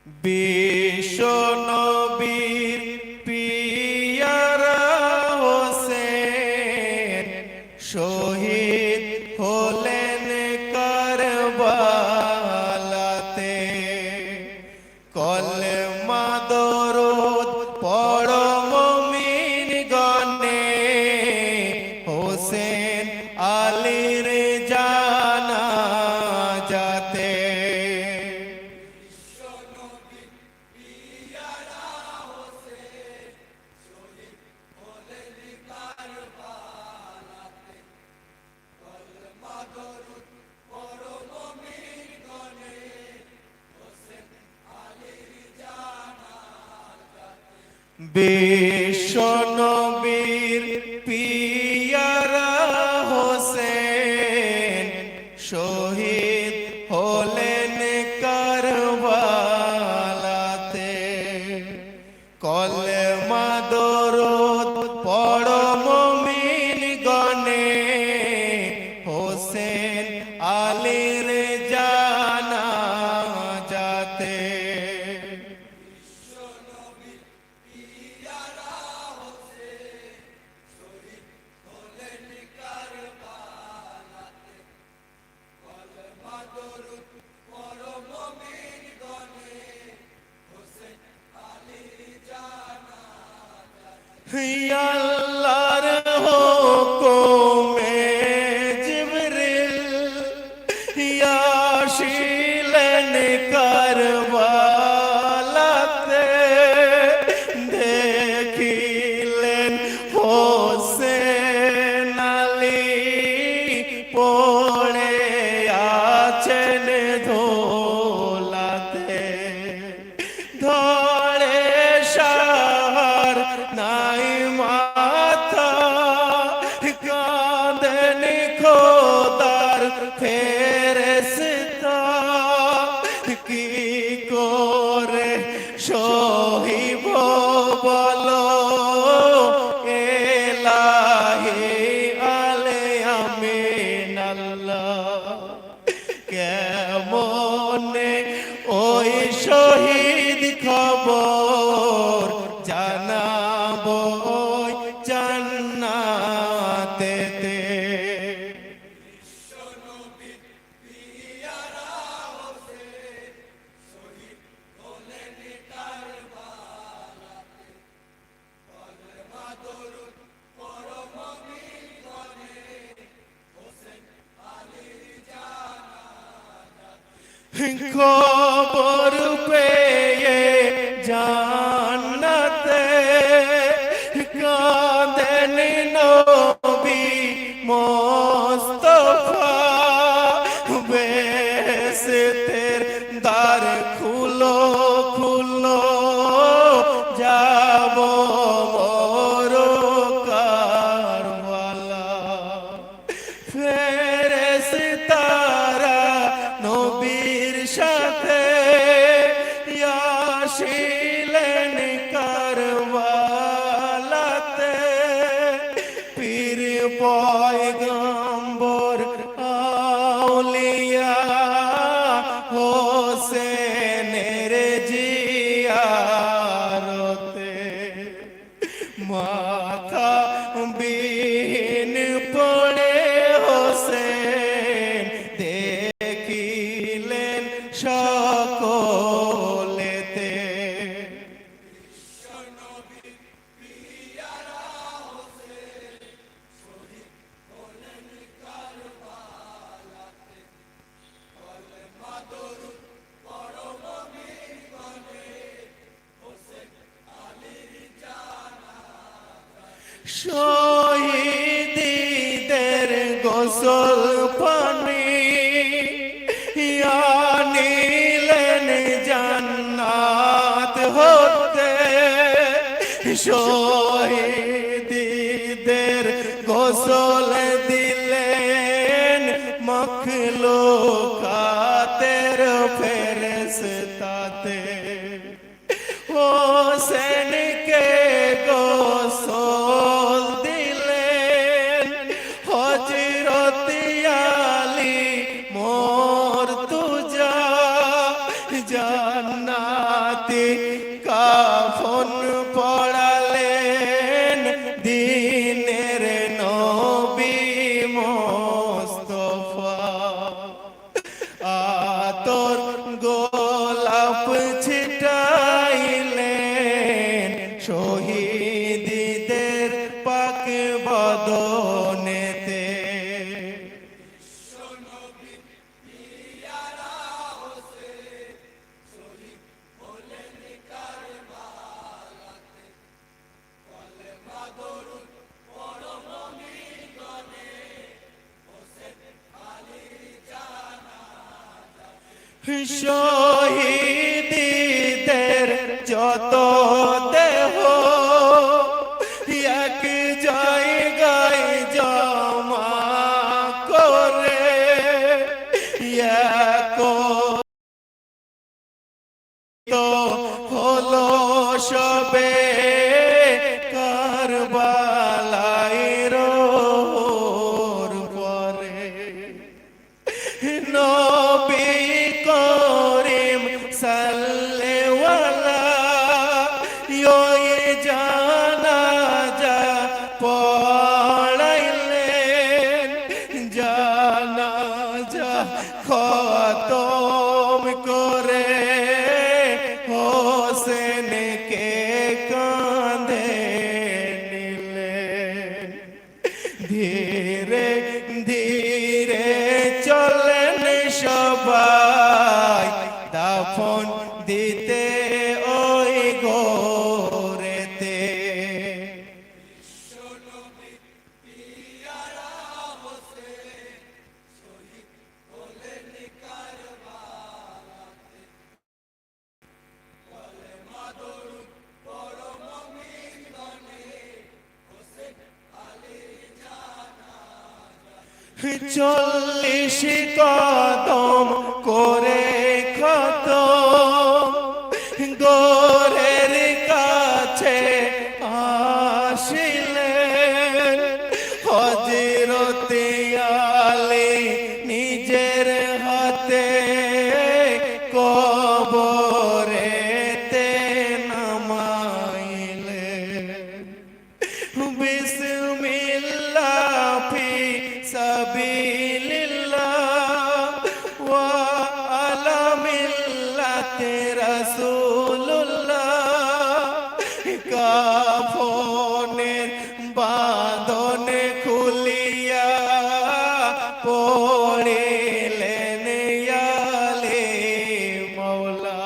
বিশ্ব নবীর পিয়ারা হোসেন শহীদ হলেন কারবালাতে। কলেমা দরুদ পড়ো মুমিন গণে, হোসেন আলীর জানাজাতে। বিশ্ব নবীর পিয়ারা হোসেন শহীদ হলেন কারবালাতে। কলেমা দরুদ পড়ো মুমিন গণে, হোসেন আলীর জানাজাতে। আল্লাহর হুকুমে জিবরিল আসিলেন কারবালাতে। দেখিলেন হোসেন আলী পড়ে আছেন ধোলাতে। ধরে সার নাই মাথা, কাঁদেন খোদার ফেরেশতা। কি করে সহিব বলো এলাহি আলে আমিন আল্লাহ। কেমনে ওই শহীদ খবর জানাবো জান্নাতেতে। খবর পেয়ে জান্নাতে কাঁদেন নবী মোস্তফা। বেহেশতের দ্বার খুলো খুলো, যাব মোর কারবালা। ফেরেশতারা নবীর সাথে আসিলেন কারবালাতে। পীর পয়গম্বর আউলিয়া হোসেনের জিয়ারতে। মাথা বিহীন পড়ে হোসেন দেখিলেন সকলেতে। শহীদদের গোসল পানি আনিলেন জান্নাত হতে। শহীদদের গোসল দিলেন মখলুকাতের ফেরেশতাতে। হোসেনকে গোসল দিলেন হযরত আলী মোর্তুজা। জান্নাত মাটি কাফন পড়ালেন দিনের নবী মুস্তাফা আতর গোলাপ ছিটাইলেন শহীদদের পাক বদনেতে শহীদদের যত দেহ এক জায়গায় জমা করে তো হলো সবে কারবালার পরে নবী করিম সাল্লাল্লাহু জানাজা পড়াইলেন জানাজা খতম করে হোসেনকে কাঁধে নিলেন ধীরে ধীরে চলেন সবাই দাফন দিতে ওই গোরেতে চল্লিশ কদম করে খতম গোরের কাছে আসিলেন হযরত আলী নিজের হাতে কবরেতে নামাইলেন বিসমিল্লাহ ফি সাবিলিল্লাহ ওয়া আলা মিল্লাতি রাসূলুল্লাহ কাফনের বাঁধন খুলিয়া পড়িলেন আলী মাওলা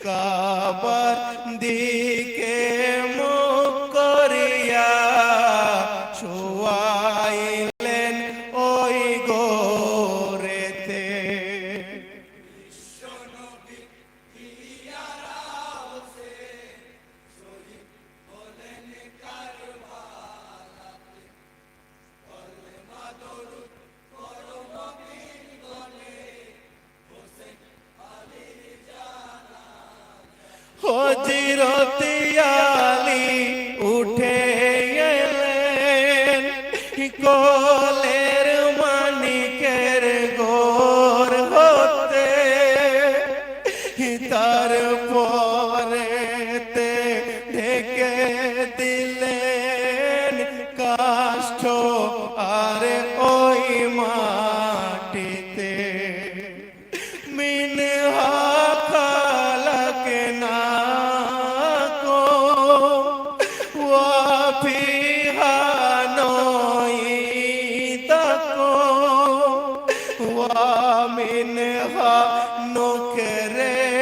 কাবার দিকে মুখ করিয়া শোয়াইলেন ওই গোরেতে হযরত আলী উঠে এলেন কোলের মানিকের গোর হতে তারপরেতে ঢেকে দিলেন কাষ্ঠ আর ওই মাটিতে মিনহা وفيها نعيدكم ومنها نخرجكم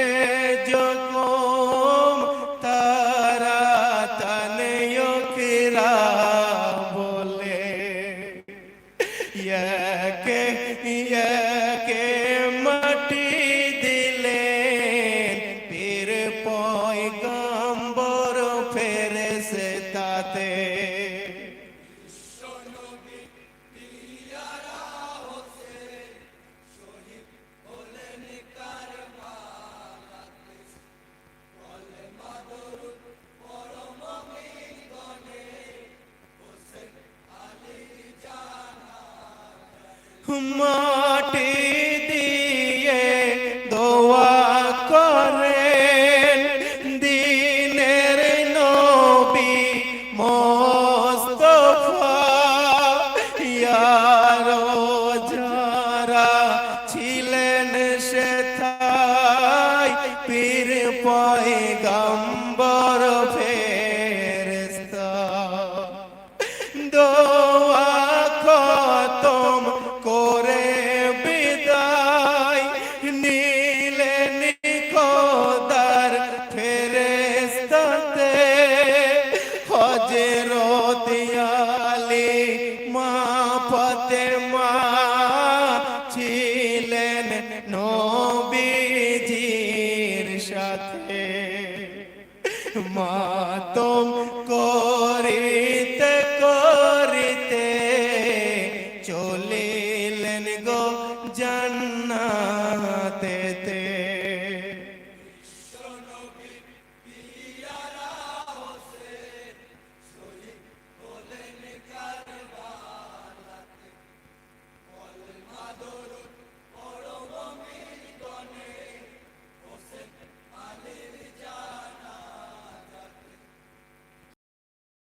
পীর পয়গম্বর ফেরেশতা দোয়া খতম করে বিদায় নিলেন খোদার ফেরেশতাতে হযরত আলী মা ফাতেমা ছিলেন নবীজির সাথে মাতম